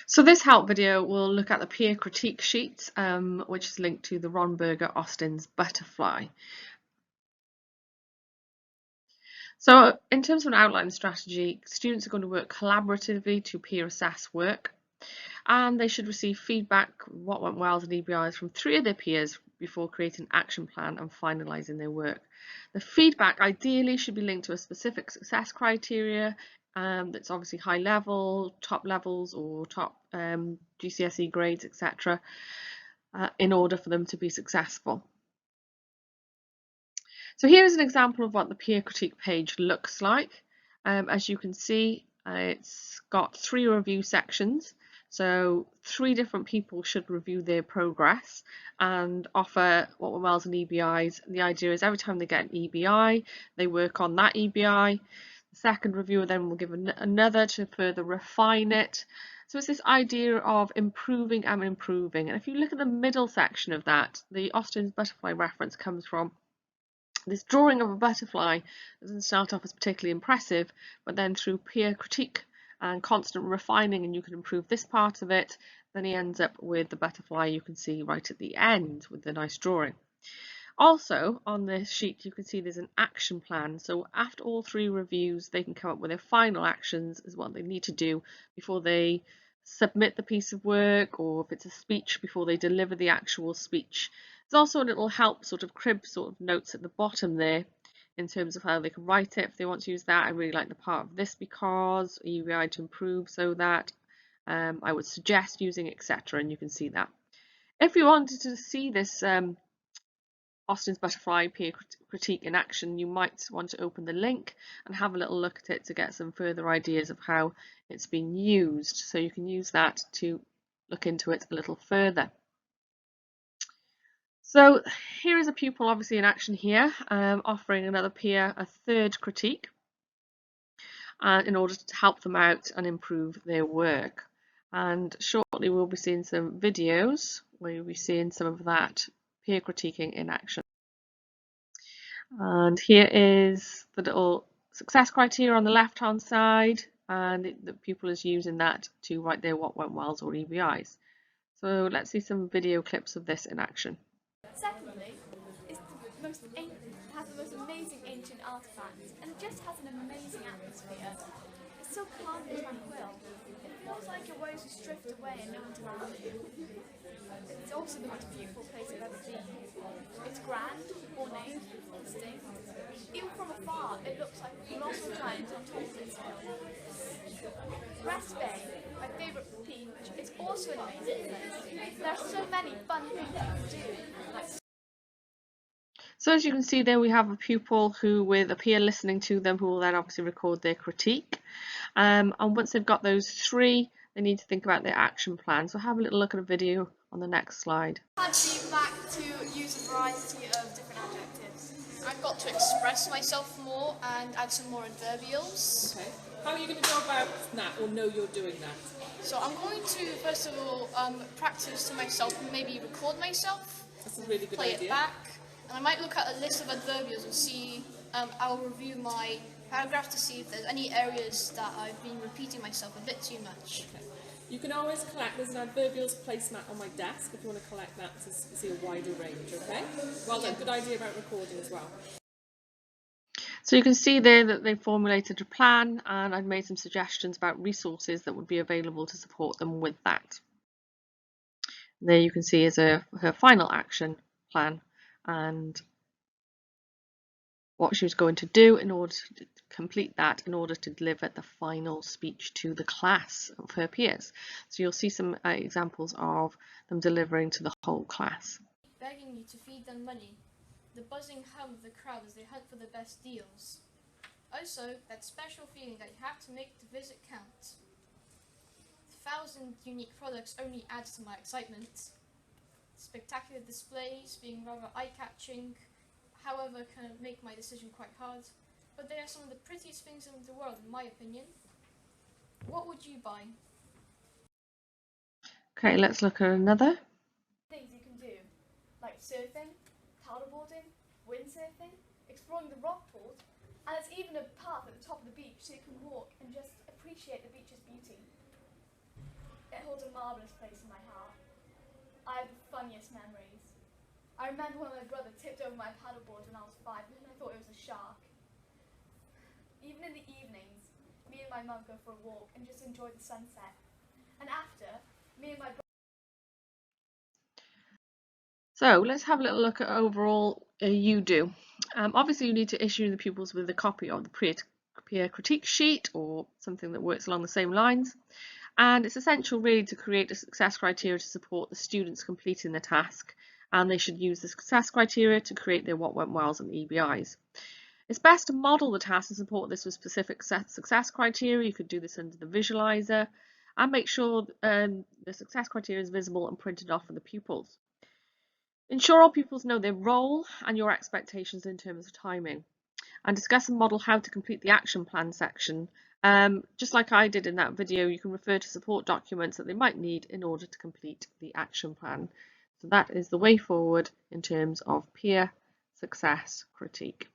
So this help video will look at the peer critique sheet, which is linked to the Berger Austin's butterfly. So in terms of an outline strategy, students are going to work collaboratively to peer assess work, and they should receive feedback, what went well and EBIs from 3 of their peers before creating an action plan and finalising their work. The feedback ideally should be linked to a specific success criteria that's obviously high level, top levels or top GCSE grades, etc. In order for them to be successful. So here is an example of what the peer critique page looks like. As you can see, it's got 3 review sections. So 3 different people should review their progress and offer what were wells and EBIs. The idea is every time they get an EBI, they work on that EBI. The second reviewer then will give another to further refine it. So it's this idea of improving and improving. And if you look at the middle section of that, the Austin's butterfly reference comes from this drawing of a butterfly. Doesn't start off as particularly impressive, but then through peer critique and constant refining, and you can improve this part of it, then he ends up with the butterfly you can see right at the end with the nice drawing. Also on this sheet you can see there's an action plan, so after all 3 reviews they can come up with their final actions as what they need to do before they submit the piece of work, or if it's a speech, before they deliver the actual speech. There's also a little help sort of crib sort of notes at the bottom there in terms of how they can write it if they want to use that. I really like the part of this because, EBI to improve, so that I would suggest using, etc. And you can see that. If you wanted to see this Austin's butterfly peer critique in action, you might want to open the link and have a little look at it to get some further ideas of how it's been used. So you can use that to look into it a little further. So here is a pupil obviously in action here, offering another peer a 3rd critique in order to help them out and improve their work. And shortly we'll be seeing some videos where you'll be seeing some of that peer critiquing in action. And here is the little success criteria on the left hand side, and the pupil is using that to write their what went wells or EBIs. So let's see some video clips of this in action. Secondly, has the most amazing ancient artifacts, and it just has an amazing atmosphere. It's so calm and tranquil. It feels like your worries just drift away and no one's around you. It's also the most beautiful place I've ever been. It's grand, ornate, distinct. Even from afar, it looks like a colossal giant on top of this hill. Rest Bay, my favourite beach, is also an amazing place. There are so many fun things you can do. So as you can see there, we have a pupil who, with a peer listening to them, who will then obviously record their critique. And once they've got those 3, they need to think about their action plan. So have a little look at a video on the next slide. I'd be back to use a variety of different adjectives. I've got to express myself more and add some more adverbials. Okay. How are you going to go about that, or know you're doing that? So I'm going to, first of all, practice to myself and maybe record myself. That's a really good play idea. It back. And I might look at a list of adverbials and see, I'll review my paragraph to see if there's any areas that I've been repeating myself a bit too much. Okay. You can always collect, there's an adverbials placemat on my desk if you want to collect that to see a wider range, okay? Well done, good idea about recording as well. So you can see there that they formulated a plan, and I've made some suggestions about resources that would be available to support them with that. And there you can see is her final action plan and what she was going to do in order to complete that, in order to deliver the final speech to the class of her peers. So you'll see some examples of them delivering to the whole class. Begging you to feed them money, the buzzing hum of the crowd as they hunt for the best deals. Also, that special feeling that you have to make the visit count. 1,000 unique products only adds to my excitement. Spectacular displays being rather eye-catching, however, can make my decision quite hard, but they are some of the prettiest things in the world in my opinion. What would you buy? Okay, let's look at another. Things you can do, like surfing, paddleboarding, windsurfing, exploring the rock pools, and there's even a path at the top of the beach so you can walk and just appreciate the beach's beauty. It holds marvellous place in my heart. I have the funniest memories. I remember when my brother tipped over my paddleboard when I was 5 and I thought it was a shark. Even in the evenings, me and my mum go for a walk and just enjoy the sunset. And after, me and my brother... So let's have a little look at overall you do. Obviously you need to issue the pupils with a copy of the peer critique sheet or something that works along the same lines. And it's essential really to create a success criteria to support the students completing the task, and they should use the success criteria to create their what went wells and EBIs. It's best to model the task and support this with specific success criteria. You could do this under the visualizer and make sure the success criteria is visible and printed off for the pupils. Ensure all pupils know their role and your expectations in terms of timing, and discuss and model how to complete the action plan section. Just like I did in that video, you can refer to support documents that they might need in order to complete the action plan. So that is the way forward in terms of peer success critique.